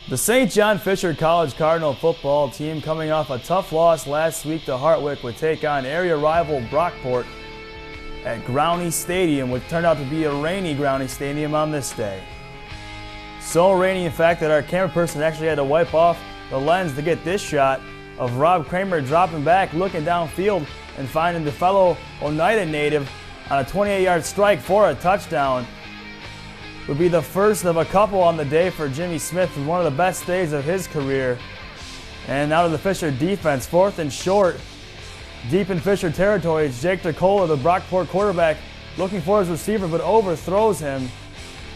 The St. John Fisher College Cardinal football team, coming off a tough loss last week to Hartwick, would take on area rival Brockport at Growney Stadium, which turned out to be a rainy Growney Stadium on this day. So rainy, in fact, that our camera person actually had to wipe off the lens to get this shot of Rob Kramer dropping back, looking downfield, and finding the fellow Oneida native on a 28-yard strike for a touchdown. Would be the first of a couple on the day for Jimmy Smith, one of the best days of his career. And now to the Fisher defense, 4th and short. Deep in Fisher territory, it's Jake DeCola, the Brockport quarterback, looking for his receiver but overthrows him.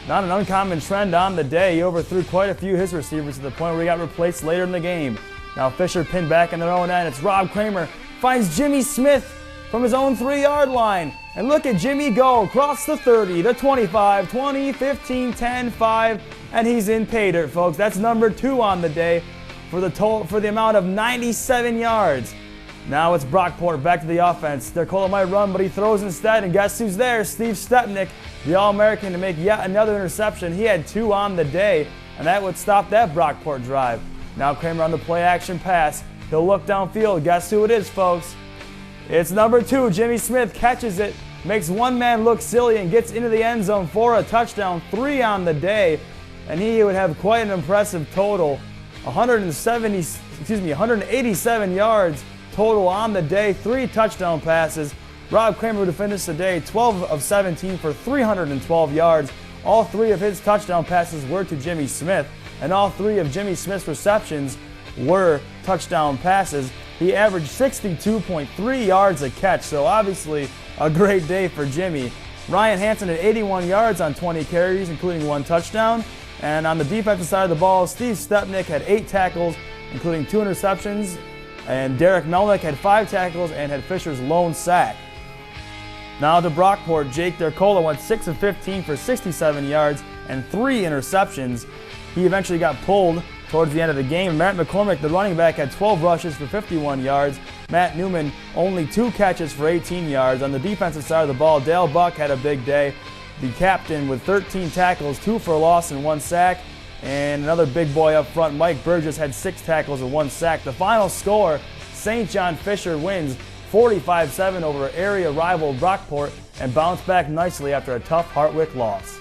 Not an uncommon trend on the day. He overthrew quite a few of his receivers to the point where he got replaced later in the game. Now Fisher pinned back in their own end. It's Rob Kramer, finds Jimmy Smith from his own 3-yard line. And look at Jimmy go across the 30, the 25, 20, 15, 10, 5, and he's in pay dirt, folks. That's number 2 on the day for the amount of 97 yards. Now it's Brockport back to the offense. DeCola might run, but he throws instead, and guess who's there? Steve Stepnick, the All-American, to make yet another interception. He had 2 on the day, and that would stop that Brockport drive. Now Kramer on the play-action pass. He'll look downfield. Guess who it is, folks? It's number 2, Jimmy Smith, catches it, makes one man look silly, and gets into the end zone for a touchdown, 3 on the day, and he would have quite an impressive total, 187 yards total on the day, 3 touchdown passes. Rob Kramer would finish the day 12 of 17 for 312 yards. All 3 of his touchdown passes were to Jimmy Smith, and all 3 of Jimmy Smith's receptions were touchdown passes. He averaged 62.3 yards a catch, so obviously a great day for Jimmy. Ryan Hansen had 81 yards on 20 carries, including 1 touchdown. And on the defensive side of the ball, Steve Stepnick had 8 tackles, including 2 interceptions. And Derek Melnick had 5 tackles and had Fisher's lone sack. Now to Brockport, Jake DeCola went 6 of 15 for 67 yards and 3 interceptions. He eventually got pulled towards the end of the game. Matt McCormick, the running back, had 12 rushes for 51 yards. Matt Newman, only 2 catches for 18 yards. On the defensive side of the ball, Dale Buck had a big day. The captain with 13 tackles, 2 for a loss and 1 sack. And another big boy up front, Mike Burgess, had 6 tackles and 1 sack. The final score, St. John Fisher wins 45-7 over area rival Brockport and bounced back nicely after a tough Hartwick loss.